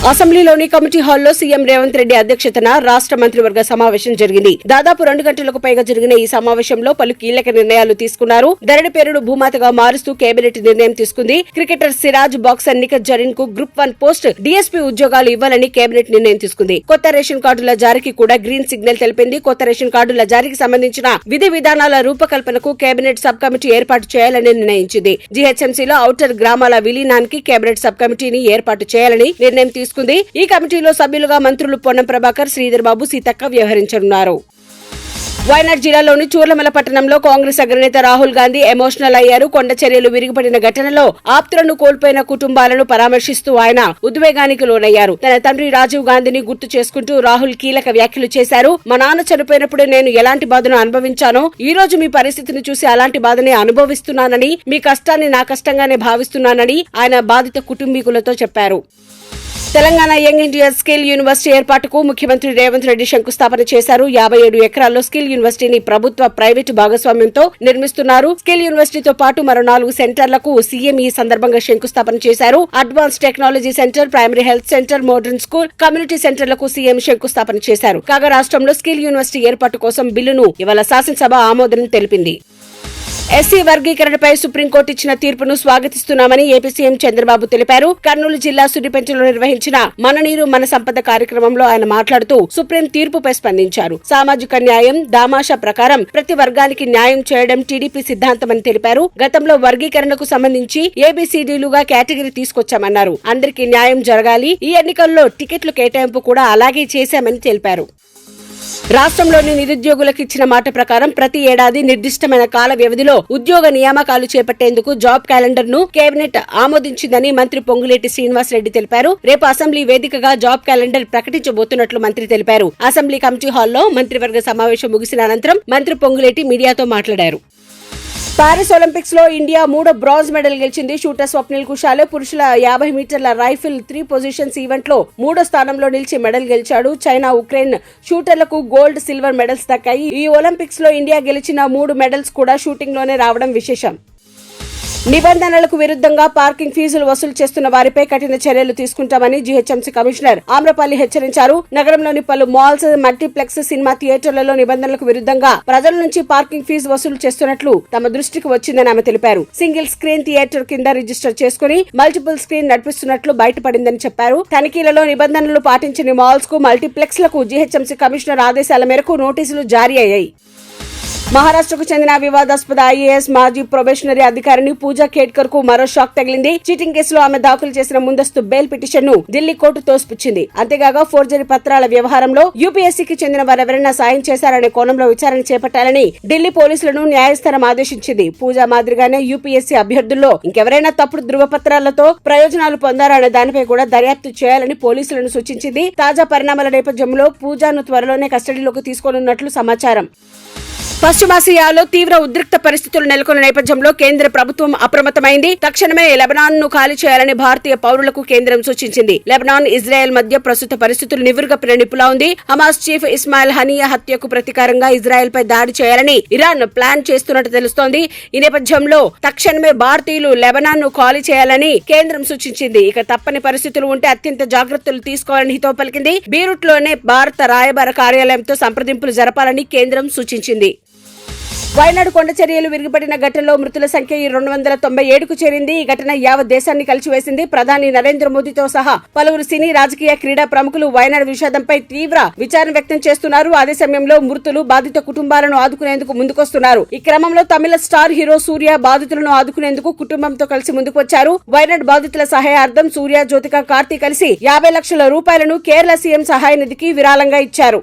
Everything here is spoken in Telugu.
అసెంబ్లీలోని కమిటీ హాల్లో సీఎం రేవంత్ రెడ్డి అధ్యక్షతన రాష్ట్ర మంత్రివర్గ సమావేశం జరిగింది. దాదాపు 2 గంటలకు పైగా జరిగిన ఈ సమావేశంలో పలు కీలక నిర్ణయాలు తీసుకున్నారు. ధరణి పేరును భూమాతగా మారుస్తూ కేబినెట్ నిర్ణయం తీసుకుంది. క్రికెటర్ సిరాజ్, బాక్సర్ నిఖత్ జరీన్ కు గ్రూప్ 1 పోస్ట్ డీఎస్పీ ఉద్యోగాలు ఇవ్వాలని కేబినెట్ నిర్ణయం తీసుకుంది. కొత్త రేషన్ కార్డుల జారీకి కూడా గ్రీన్ సిగ్నల్ తెలిపింది. కొత్త రేషన్ కార్డుల జారీకి సంబంధించిన విధి విధానాల రూపకల్పనకు కేబినెట్ సబ్ కమిటీ ఏర్పాటు చేయాలని నిర్ణయించింది. జీహెచ్ఎంసీలో ఔటర్ గ్రామాల విలీనానికి కేబినెట్ సబ్ కమిటీని ఏర్పాటు చేయాలని నిర్ణయం తీసుకుంది. ఈ కమిటీలో సభ్యులుగా మంత్రులు పొన్నం ప్రభాకర్, శ్రీధర్ బాబు, సీతక్క వ్యవహరించనున్నారు. వయనాడ్ జిల్లాలోని చూర్లమల పట్టణంలో కాంగ్రెస్ అగ్రనేత రాహుల్ గాంధీ ఎమోషనల్ అయ్యారు. కొండ చర్యలు విరిగిపడిన ఘటనలో ఆప్తులను కోల్పోయిన కుటుంబాలను పరామర్శిస్తూ ఆయన ఉద్వేగానికి లోనయ్యారు. తన తండ్రి రాజీవ్ గాంధీని గుర్తు చేసుకుంటూ రాహుల్ కీలక వ్యాఖ్యలు చేశారు. మా నాన్న చనిపోయినప్పుడు నేను ఎలాంటి బాధను అనుభవించానో ఈ రోజు మీ పరిస్థితిని చూసి అలాంటి బాధనే అనుభవిస్తున్నానని, మీ కష్టాన్ని నా కష్టంగానే భావిస్తున్నానని ఆయన బాధిత కుటుంబీకులతో చెప్పారు. Telangana young India skill university ఏర్పాటుకు ముఖ్యమంత్రి రేవంత్ రెడ్డి శంకుస్థాపన చేశారు. 57 ఎకరాల్లో స్కిల్ యూనివర్సిటీని ప్రభుత్వ, ప్రైవేటు భాగస్వామ్యంతో నిర్మిస్తున్నారు. స్కిల్ యూనివర్సిటీతో పాటు మరో 4 సెంటర్లకు సీఎం ఈ సందర్భంగా శంకుస్థాపన చేశారు. Advance technology centre, primary health centre, modern school, community సెంటర్లకు సీఎం శంకుస్థాపన చేశారు. కాగా రాష్ట్రంలో స్కిల్ యూనివర్సిటీ ఏర్పాటు కోసం బిల్లును ఇవాళ శాసనసభ ఆమోదం తెలిపింది. ఎస్సీ వర్గీకరణపై సుప్రీంకోర్టు ఇచ్చిన తీర్పును స్వాగతిస్తున్నామని ఏపీ సీఎం చంద్రబాబు తెలిపారు. కర్నూలు జిల్లా సుడిపెంటలో నిర్వహించిన మన నీరు మన సంపద కార్యక్రమంలో ఆయన మాట్లాడుతూ సుప్రీం తీర్పుపై స్పందించారు. సామాజిక న్యాయం, దామాషా ప్రకారం ప్రతి వర్గానికి న్యాయం చేయడం టీడీపీ సిద్ధాంతమని తెలిపారు. గతంలో వర్గీకరణకు సంబంధించి ఏబీసీడీలుగా కేటగిరీ తీసుకొచ్చామన్నారు. అందరికీ న్యాయం జరగాలి. ఈ ఎన్నికల్లో టికెట్లు కేటాయింపు కూడా అలాగే చేశామని తెలిపారు. రాష్ట్రంలోని నిరుద్యోగులకు ఇచ్చిన మాట ప్రకారం ప్రతి ఏడాది నిర్దిష్టమైన కాల వ్యవధిలో ఉద్యోగ నియామకాలు చేపట్టేందుకు జాబ్ క్యాలెండర్ ను కేబినెట్ ఆమోదించిందని మంత్రి పొంగులేటి శ్రీనివాసరెడ్డి తెలిపారు. రేపు అసెంబ్లీ వేదికగా జాబ్ క్యాలెండర్ ప్రకటించబోతున్నట్లు మంత్రి తెలిపారు. అసెంబ్లీ కమిటీ హాల్లో మంత్రివర్గ సమావేశం ముగిసిన అనంతరం మంత్రి పొంగులేటి మీడియాతో మాట్లాడారు. పారిస్ ఒలింపిక్స్ లో ఇండియా 3వ బ్రాంజ్ మెడల్ గెలిచింది. షూటర్ స్వప్నిల్ కుషాలే పురుషుల 50 మీటర్ల రైఫిల్ 3 పొజిషన్స్ ఈవెంట్ లో 3వ స్థానంలో నిలిచి మెడల్ గెలిచాడు. చైనా, ఉక్రెయిన్ షూటర్లకు గోల్డ్, సిల్వర్ మెడల్స్ దక్కాయి. ఈ ఒలింపిక్స్ లో ఇండియా గెలిచిన 3 మెడల్స్ కూడా షూటింగ్ లోనే రావడం విశేషం. నిబంధనలకు విరుద్ధంగా పార్కింగ్ ఫీజులు వసూలు చేస్తున్న వారిపై కఠిన చర్యలు తీసుకుంటామని జీహెచ్ఎంసీ కమిషనర్ ఆమ్రపల్లి హెచ్చరించారు. నగరంలోని పలు మాల్స్, మల్టీప్లెక్స్, సినిమా థియేటర్లలో నిబంధనలకు విరుద్ధంగా ప్రజల నుంచి పార్కింగ్ ఫీజు వసూలు చేస్తున్నట్లు తమ దృష్టికి వచ్చిందని ఆమె తెలిపారు. సింగిల్ స్క్రీన్ థియేటర్ కింద రిజిస్టర్ చేసుకుని మల్టిపుల్ స్క్రీన్ నడిపిస్తున్నట్లు బయటపడిందని చెప్పారు. తనిఖీలలో నిబంధనలు పాటించని మాల్స్ కు, మల్టీప్లెక్స్ లకు జీహెచ్ఎంసీ కమిషనర్ ఆదేశాల మేరకు నోటీసులు జారీ అయ్యాయి. మహారాష్ట్రకు చెందిన వివాదాస్పద ఐఏఎస్ మాజీ ప్రొబేషనరీ అధికారిని పూజా ఖేడ్కర్ కు మరో షాక్ తగిలింది. చీటింగ్ కేసులో ఆమె దాఖలు చేసిన ముందస్తు బెయిల్ పిటిషన్ ను ఢిల్లీ కోర్టు తోసిపుచ్చింది. అంతేగాక ఫోర్జరీ పత్రాల వ్యవహారంలో యూపీఎస్సీకి చెందిన వారెవరైనా సాయం చేశారనే కోణంలో విచారణ చేపట్టాలని ఢిల్లీ పోలీసులను న్యాయస్థానం ఆదేశించింది. పూజా మాదిరిగానే యూపీఎస్సీ అభ్యర్థుల్లో ఇంకెవరైనా తప్పుడు ధృవపత్రాలతో ప్రయోజనాలు పొందారనే దానిపై కూడా దర్యాప్తు చేయాలని పోలీసులను సూచించింది. తాజా పరిణామాల నేపథ్యంలో పూజాను త్వరలోనే కస్టడీలోకి తీసుకోనున్నట్లు సమాచారం. పశ్చిమాసియాలో తీవ్ర ఉద్రిక్త పరిస్థితులు నెలకొన్న నేపథ్యంలో కేంద్ర ప్రభుత్వం అప్రమత్తమైంది. తక్షణమే లెబనాన్ ను ఖాళీ చేయాలని భారతీయ పౌరులకు కేంద్రం సూచించింది. లెబనాన్, ఇజ్రాయెల్ మధ్య ప్రస్తుత పరిస్థితులు నివురుగప్పిన నిప్పులా ఉంది. హమాస్ చీఫ్ ఇస్మాయిల్ హనియా హత్యకు ప్రతీకారంగా ఇజ్రాయెల్ పై దాడి చేయాలని ఇరాన్ ప్లాన్ చేస్తున్నట్టు తెలుస్తోంది. ఈ నేపథ్యంలో తక్షణమే భారతీయులు లెబనాన్ ను ఖాళీ చేయాలని కేంద్రం సూచించింది. ఇక తప్పని పరిస్థితులు ఉంటే అత్యంత జాగ్రత్తలు తీసుకోవాలని హితవు పలికింది. బీరూట్ లోనే భారత రాయబార కార్యాలయంతో సంప్రదింపులు జరపాలని కేంద్రం సూచించింది. వయనాడు కొండ చర్యలు విరిగిపడిన ఘటనలో మృతుల సంఖ్య 297కు చేరింది. ఈ ఘటన యావత్ దేశాన్ని కలిచివేసింది. ప్రధాని నరేంద్ర మోదీతో సహా పలువురు సినీ, రాజకీయ, క్రీడా ప్రముఖులు వయనాడు విషాదంపై తీవ్ర విచారణ వ్యక్తం చేస్తున్నారు. అదే సమయంలో మృతులు, బాధిత కుటుంబాలను ఆదుకునేందుకు ముందుకొస్తున్నారు. ఈ క్రమంలో తమిళ స్టార్ హీరో సూర్య బాధితులను ఆదుకునేందుకు కుటుంబంతో కలిసి ముందుకు వచ్చారు. వయనాడు బాధితుల సహాయార్థం సూర్య, జ్యోతిక, కార్తీ కలిసి 50 లక్షల రూపాయలను కేరళ సీఎం సహాయ నిధికి విరాళంగా ఇచ్చారు.